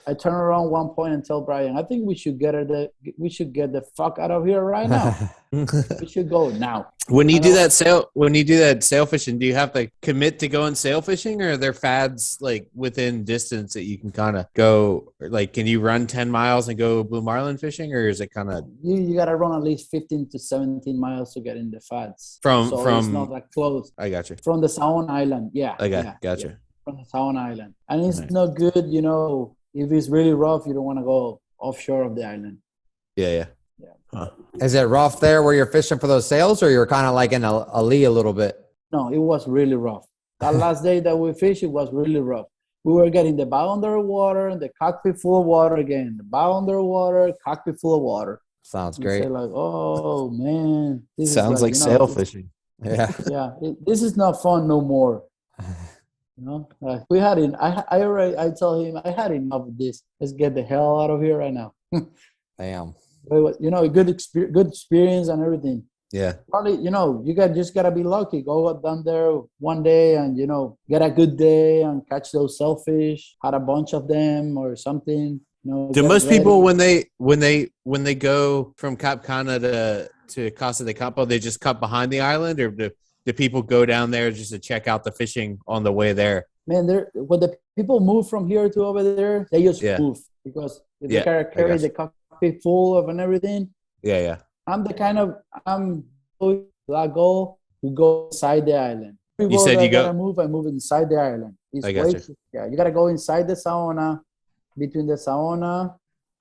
I turn around one point and tell Brian, I think we should get the fuck out of here right now. We should go now. When you do that sail fishing, do you have to commit to going sail fishing, or are there fads like within distance that you can kind of go? Like, can you run 10 miles and go blue marlin fishing, or is it kind of you got to run at least 15 to 17 miles to get in the fads from it's not that close. I got you. From the Sawan Island, yeah. Gotcha. Yeah, from the Sawan Island, and it's not good, you know. If it's really rough, you don't want to go offshore of the island. Yeah. Huh. Is it rough there where you're fishing for those sails, or you're kind of like in a lee a little bit? No, it was really rough. That last day that we fished, it was really rough. We were getting the bow underwater and the cockpit full of water again. The bow underwater, cockpit full of water. Sounds great. Like, oh man, this sounds like sail fishing. Yeah, this is not fun no more. You know, we had it. I tell him I had enough of this. Let's get the hell out of here right now. Damn. But, you know, good experience and everything. Yeah. Probably, you know, you just gotta be lucky. Go down there one day and, you know, get a good day and catch those sailfish. Had a bunch of them or something. You know, do most people when they go from Cap Cana to Casa de Campo, they just cut behind the island, or do people go down there just to check out the fishing on the way there? Man, when the people move from here to over there, they just move because they gotta carry the cockpit full of and everything. Yeah. I'm that goal who go inside the island. You said you gotta move. I move inside the island. You gotta go inside the Saona, between the Saona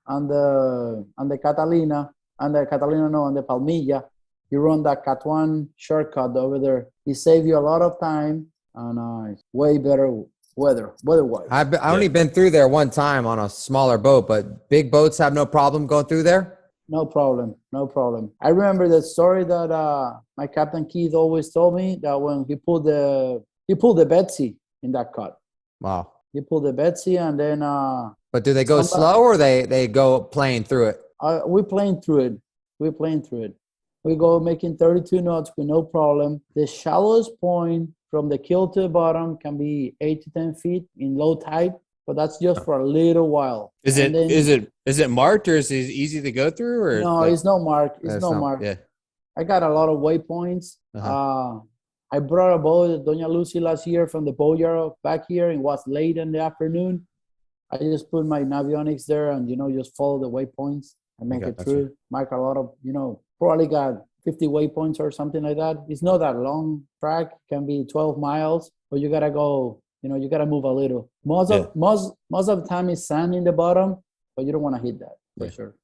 and the Catalina and the Palmilla. You run that Catuan shortcut over there. It saves you a lot of time and it's way better weather-wise. I've only been through there one time on a smaller boat, but big boats have no problem going through there? No problem. I remember the story that my Captain Keith always told me, that when he pulled the Betsy in that cut. Wow. He pulled the Betsy and then... but do they go slow or they go playing through it? We're playing through it. We go making 32 knots with no problem. The shallowest point from the keel to the bottom can be 8 to 10 feet in low tide, but that's just for a little while. Is it marked, or is it easy to go through? Or no, it's no mark. It's no mark. Yeah. I got a lot of waypoints. I brought a boat, Doña Lucy, last year from the boatyard back here. It was late in the afternoon. I just put my navionics there and, you know, just follow the waypoints and make it through. Mark a lot of, you know, probably got 50 waypoints or something like that. It's not that long track. It can be 12 miles, but you got to go, you know, you got to move a little. Most of the time it's sand in the bottom, but you don't want to hit that for sure.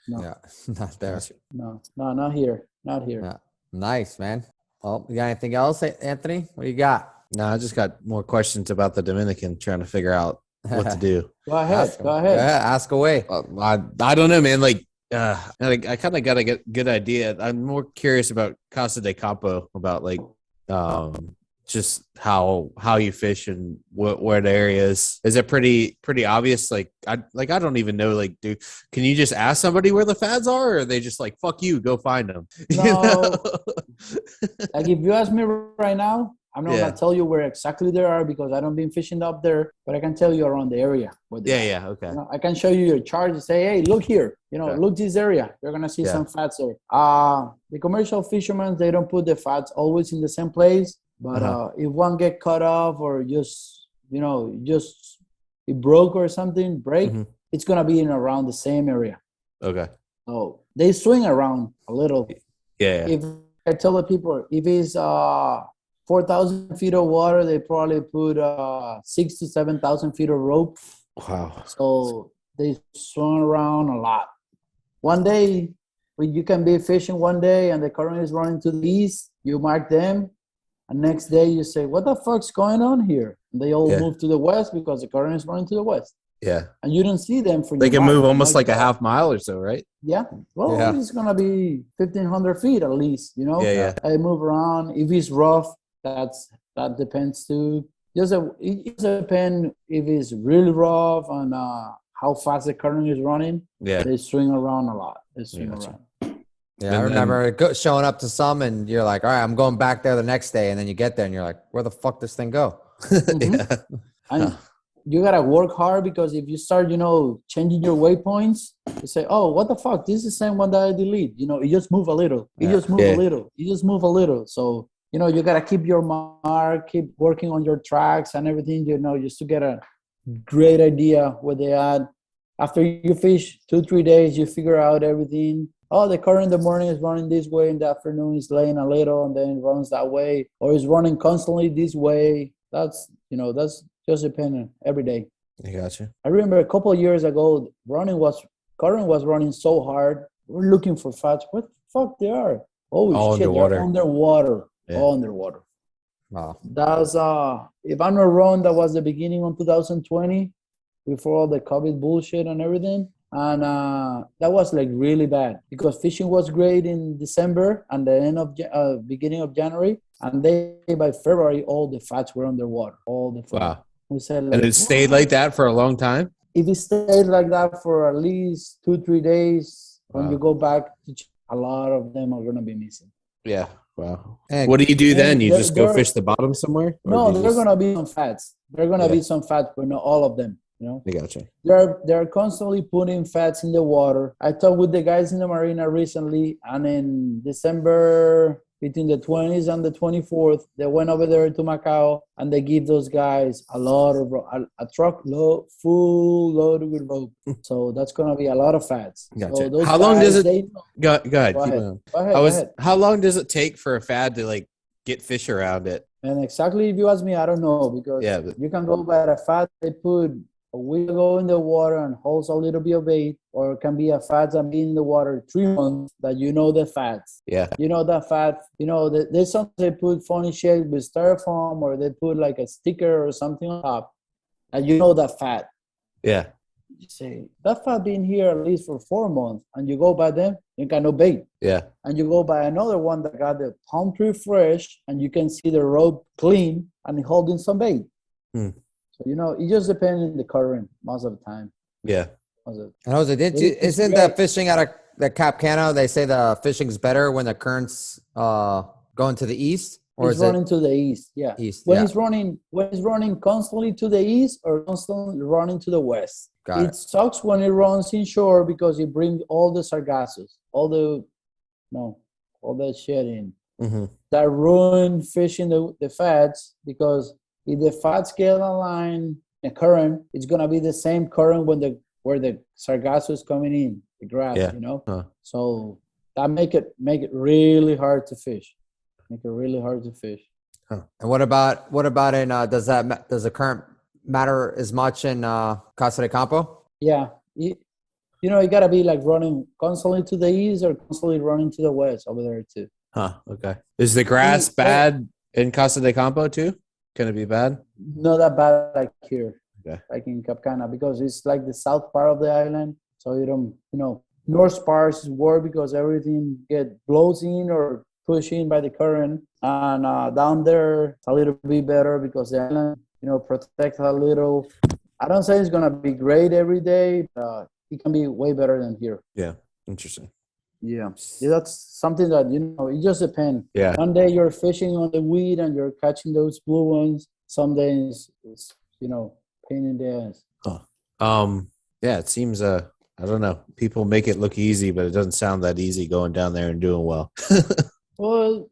No. Yeah, not there. No, not here. Yeah. Nice, man. Well, you got anything else, Anthony? What do you got? No, I just got more questions about the Dominican, trying to figure out what to do. Go ahead. Ask away. I don't know, man. Like, I kind of got a good idea. I'm more curious about Casa de Campo, about like just how you fish and what areas. Is it pretty obvious? Like I don't even know. Like, can you just ask somebody where the fads are, or are they just like, fuck you, go find them? No. You know? Like if you ask me right now, I'm not gonna tell you where exactly they are because I don't been fishing up there, but I can tell you around the area. Okay. You know, I can show you your chart and say, hey, look here. You know, look this area. You're gonna see some fats there. The commercial fishermen, they don't put the fats always in the same place. But if one get cut off or just it broke or something, it's gonna be in around the same area. Okay. So they swing around a little. Yeah. If I tell the people, if it's 4,000 feet of water, they probably put 6,000 to 7,000 feet of rope. Wow. So they swing around a lot. One day, when you can be fishing one day and the current is running to the east, you mark them. And next day you say, what the fuck's going on here? And they all move to the west because the current is running to the west. Yeah. And you don't see them from they can move almost like a half mile or so, right? Yeah. Well, it's going to be 1,500 feet at least, you know? Yeah. I move around. If it's rough, that's that depends too. It just depends if it's really rough and how fast the current is running. Yeah. They swing around a lot. They swing Gotcha. around. Yeah, I remember showing up to some and you're like, all right, I'm going back there the next day. And then you get there and you're like, where the fuck this thing go? Yeah. And you got to work hard because if you start, changing your waypoints, you say, oh, what the fuck? This is the same one that I delete. You just move a little. You just move a little. You just move a little. So, you got to keep your mark, keep working on your tracks and everything, just to get a great idea where they at. After you fish 2-3 days, you figure out everything. Oh, the current in the morning is running this way, in the afternoon is laying a little, and then it runs that way, or it's running constantly this way. That's just dependent every day. I gotcha. I remember a couple of years ago, current was running so hard. We're looking for fats. What the fuck they are? Oh, all shit, underwater. they're underwater. Yeah. All underwater. Wow. That's if I'm not wrong, that was the beginning of 2020, before all the COVID bullshit and everything. And that was like really bad because fishing was great in December and the end of beginning of January, and by February all the fats were underwater. All the fats. Wow. We said, And it stayed like that for a long time? If it stayed like that for at least 2-3 days, when you go back, a lot of them are gonna be missing. Yeah. Wow. And What do you do then? You just go they're- fish the bottom somewhere? Or No, do you there are just- gonna be some fats. There are gonna Yeah. be some fats, but not all of them. I gotcha. They're constantly putting fats in the water. I talked with the guys in the marina recently, and in December, between the 20th and the 24th, they went over there to Macau, and they give those guys a lot of a truck load, full load with rope. So that's gonna be a lot of fats. Gotcha. So those How long guys, does it? they- Go ahead. Go Keep ahead. going. Go ahead. How long does it take for a fad to like get fish around it? And exactly, if you ask me, I don't know, because Yeah, but- you can go by the fat they put a week ago in the water and holds a little bit of bait, or it can be a fat that been in the water 3 months that the fats. Yeah. That fat, they sometimes they put funny shit with styrofoam, or they put like a sticker or something on top, and that fat. Yeah. You say, that fat been here at least for 4 months, and you go by them, you got no bait. Yeah. And you go by another one that got the palm tree fresh, and you can see the rope clean and holding some bait. So, it just depends on the current most of the time. Yeah. And Jose, isn't the fishing out of the Cap Cana, they say the fishing's better when the current's going to the east? Or It's is running it to the east, yeah. east? When Yeah. it's running constantly to the east or constantly running to the west. Got It sucks when it runs inshore because it brings all the sargassos, all that shit in. Mm-hmm. That ruin fishing the fats, because if the fats get aligned the current, it's gonna be the same current where the sargasso is coming in, the grass, Huh. So that make it really hard to fish. Make it really hard to fish. And what about in does the current matter as much in Casa de Campo? Yeah. It gotta be like running constantly to the east or constantly running to the west over there too. Huh. Okay. Is the grass bad in Casa de Campo too? Can it be bad? Not that bad like here. Okay. Like in Cap Cana, because it's like the south part of the island. So you don't, north part is worse because everything blows in or pushed in by the current. And down there, it's a little bit better because the island, protects a little. I don't say it's going to be great every day, but it can be way better than here. Yeah. Interesting. Yeah. That's something that, it just depends. Yeah. One day you're fishing on the weed and you're catching those blue ones. Some days it's, pain in the ass. Huh. Yeah, it seems I don't know. People make it look easy, but it doesn't sound that easy going down there and doing well. Well,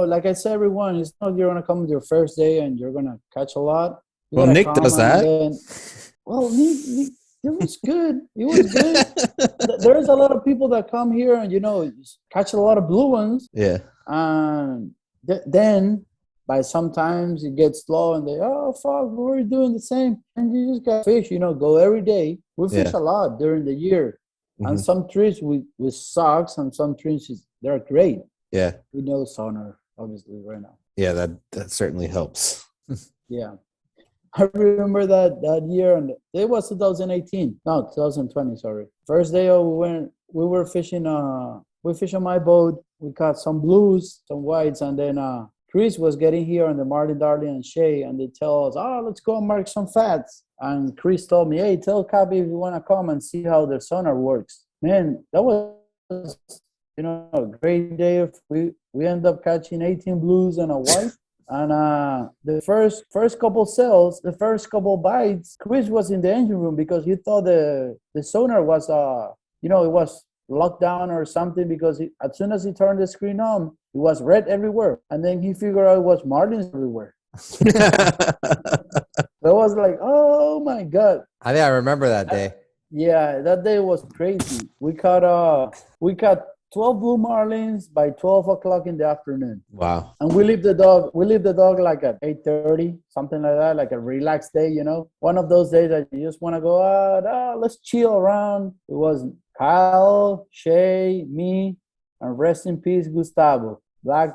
like I said, everyone, it's not you're gonna come with your first day and you're gonna catch a lot. Well, Nick does that. Nick, it was good. It was good. There's a lot of people that come here and catch a lot of blue ones. Yeah. And then by sometimes it gets slow and they fuck, we're doing the same, and you just got fish. Go every day. We fish a lot during the year, and some trips with socks and some trips they're great. Yeah. We know sonar obviously right now. Yeah, that certainly helps. Yeah. I remember that year, and it was 2018. No, 2020. Sorry. First day we were fishing. We fished on my boat. We caught some blues, some whites, and then Chris was getting here on the Martin, Darling, and Shay, and they tell us, oh, let's go and mark some fats. And Chris told me, hey, tell Cappy if you want to come and see how the sonar works. Man, that was, a great day. We ended up catching 18 blues and a white. And the first couple cells, the first couple bites, Chris was in the engine room because he thought the sonar was, it was locked down or something, because as soon as he turned the screen on, it was red everywhere. And then he figured out it was marlins everywhere. I was like, oh my God. I think I remember that day. Yeah, that day was crazy. We caught 12 blue marlins by 12 o'clock in the afternoon. Wow. And we leave the dog like at 8:30, something like that, like a relaxed day, One of those days that you just want to go out, let's chill around. It was Kyle, Shay, me, and rest in peace, Gustavo. Black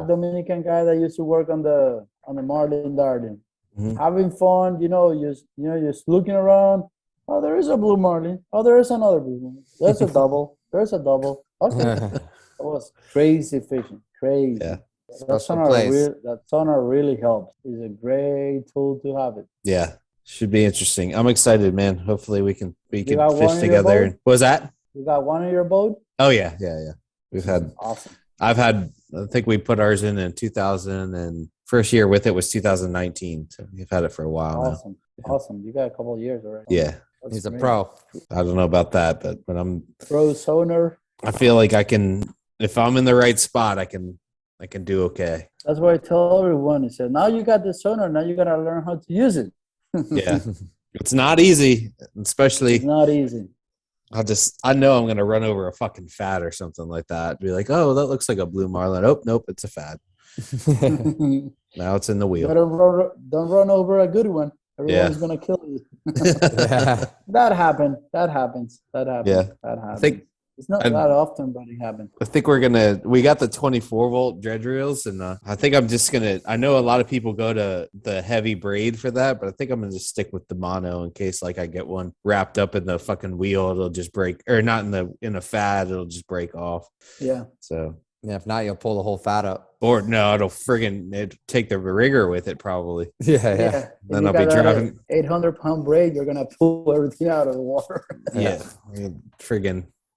Dominican guy that used to work on the Marlin Darden. Mm-hmm. Having fun, just looking around. Oh, there is a blue marlin. Oh, there is another blue marlin. There's a double. There's a double. Okay. It was crazy fishing. Crazy. Yeah. That sonar really helps. It's a great tool to have it. Yeah. Should be interesting. I'm excited, man. Hopefully we can fish together. What was that? You got one on your boat? Oh yeah. We've had awesome. I think we put ours in 2000, and first year with it was 2019. So we've had it for a while now. Awesome. You got a couple of years already. Yeah. He's a pro. I don't know about that, but when I'm pro sonar, I feel like I can, if I'm in the right spot, I can do okay. That's what I tell everyone. I said, now you got the sonar, now you got to learn how to use it. Yeah. It's not easy, especially. It's not easy. I know I'm going to run over a fucking fat or something like that. Be like, oh, that looks like a blue marlin. Oh, nope, it's a fat. Now it's in the wheel. Don't run over a good one. Everyone's going to kill you. That happens. Yeah. That happens. It's not that often, but it happens. I think we got the 24 volt dredge reels, and I think I'm just I know a lot of people go to the heavy braid for that, but I think I'm going to just stick with the mono in case I get one wrapped up in the fucking wheel. It'll just break, or not in a fat. It'll just break off. Yeah. So. Yeah, if not, you'll pull the whole fat up. Or no, it'll take the rigger with it probably. Yeah. Then I'll be driving 800-pound braid. You're gonna pull everything out of the water. Yeah,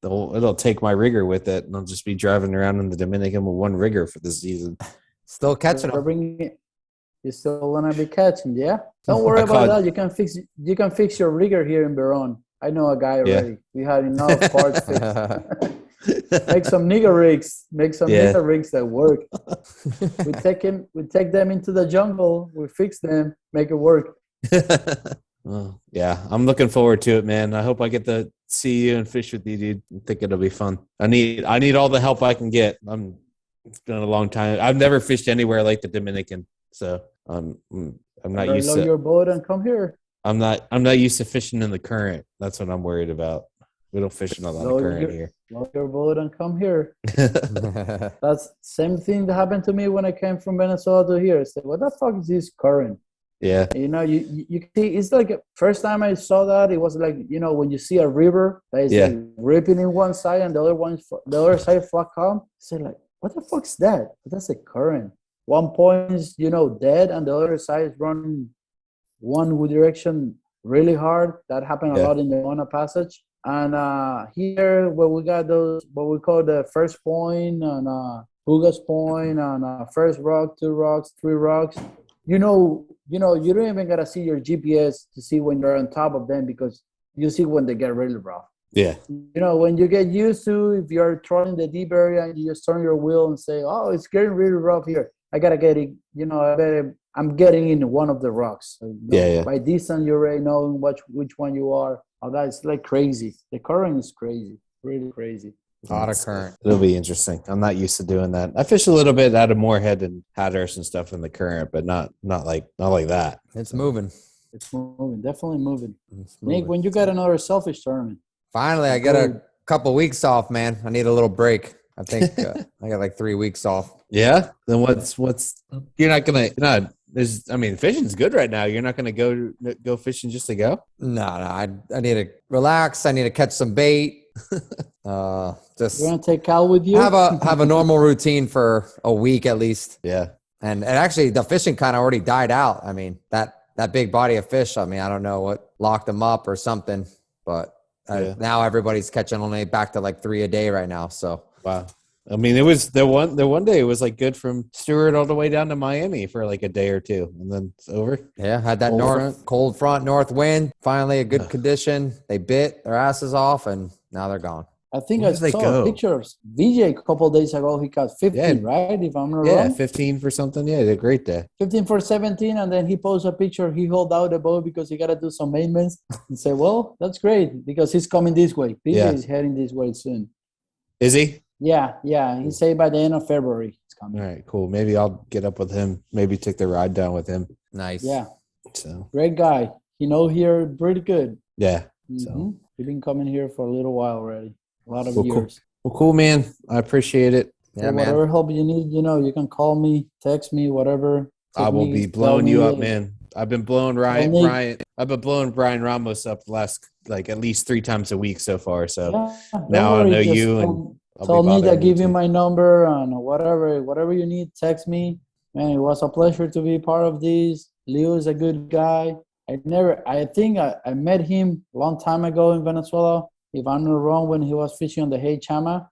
it'll take my rigger with it, and I'll just be driving around in the Dominican with one rigger for the season. Still catching them. You still wanna be catching? Yeah. Don't worry about that. You can fix your rigger here in Beron. I know a guy already. Yeah. We had enough parts fixed. Make some nigger rigs. Nigger rigs that work. We take them into the jungle. We fix them. Make it work. Well, yeah, I'm looking forward to it, man. I hope I get to see you and fish with you, dude. I think it'll be fun. I need all the help I can get. It's been a long time. I've never fished anywhere like the Dominican, so I'm not used to. Load your boat and come here. I'm not used to fishing in the current. That's what I'm worried about. We don't fish in a lot of current here. Load your boat and come here. That's same thing that happened to me when I came from Venezuela to here. I said, what the fuck is this current? Yeah. You see, it's like first time I saw that, it was like, when you see a river that is like ripping in one side and the other side flat calm. I said, like, what the fuck's that? That's a current. One point is, dead, and the other side is running one direction really hard. That happened a lot in the Mona Passage. And here, where we got those, what we call the first point and Pugas Point and first rock, 2 rocks, 3 rocks, you don't even gotta see your GPS to see when you're on top of them, because you see when they get really rough. Yeah. When you get used to, if you're trolling the deep area and you just turn your wheel and say, oh, it's getting really rough here, I gotta get it. I'm getting in one of the rocks. So, by distance, you already know which one you are. Oh, that's like crazy. The current is crazy, really crazy. A lot of current. It'll be interesting. I'm not used to doing that. I fish a little bit out of Moorhead and Hatteras and stuff in the current, but not like that. It's moving. It's moving. Definitely moving. Nick, when you got another selfish tournament? Finally, I got a couple weeks off, man. I need a little break. I think I got like 3 weeks off. Yeah. Then fishing's good right now. You're not gonna go fishing just to go? No. I need to relax. I need to catch some bait. Just you're gonna take Cal with you. Have a normal routine for a week at least. Yeah. And actually, the fishing kind of already died out. I mean, that big body of fish, I mean, I don't know what locked them up or something, but now everybody's catching only back to like 3 a day right now. So, wow. I mean, it was the one day it was like good from Stewart all the way down to Miami for like a day or two, and then it's over. Yeah, had that cold front north wind. Finally, a good condition. They bit their asses off, and now they're gone. I think I saw pictures. VJ a couple of days ago, he caught 15, right? If I'm not wrong. 15 for something. Yeah, he had a great day. 15 for 17, and then he posted a picture. He hold out the boat because he got to do some maintenance. And say, well, that's great because he's coming this way. VJ is heading this way soon. Is he? Yeah. He said by the end of February he's coming. All right, cool. Maybe I'll get up with him. Maybe take the ride down with him. Nice. Yeah. So great guy. He know here pretty good. Yeah. Mm-hmm. So he's been coming here for a little while already. A lot of years. Cool. Well, cool, man. I appreciate it. Yeah, whatever help you need, you can call me, text me, whatever. I will be blowing you up, man. I've been blowing Brian. I've been blowing Brian Ramos up the last at least 3 times a week so far. So now I know you and. Tell me to give you my number and whatever you need, text me. Man, it was a pleasure to be part of this. Leo is a good guy. I think I met him a long time ago in Venezuela, if I'm not wrong, when he was fishing on the Hey Chama.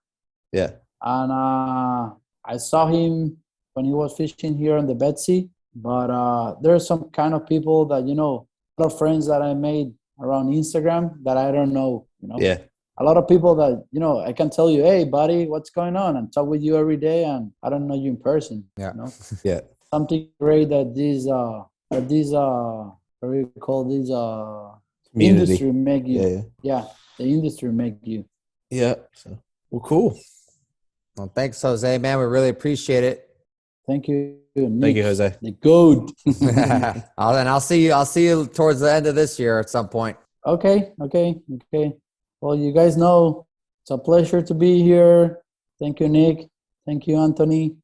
Yeah. And I saw him when he was fishing here on the Betsy. But there are some kind of people that, a lot of friends that I made around Instagram that I don't know, Yeah. A lot of people that, I can tell you, hey, buddy, what's going on? And talk with you every day, and I don't know you in person. Yeah. Yeah. Something great that what do you call these industry make you. Yeah. The industry make you. Yeah. So, well, cool. Well, thanks, Jose, man. We really appreciate it. Thank you, Nick. Thank you, Jose. The goat. And I'll see you towards the end of this year at some point. Okay. Well, you guys know it's a pleasure to be here. Thank you, Nick. Thank you, Anthony.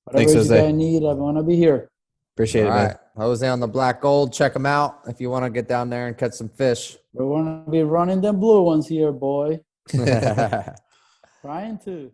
Whatever Thanks, you Jose. guys need, I want to be here. Appreciate it, man. Jose on the Black Gold. Check him out if you want to get down there and catch some fish. We want to be running them blue ones here, boy. Trying to.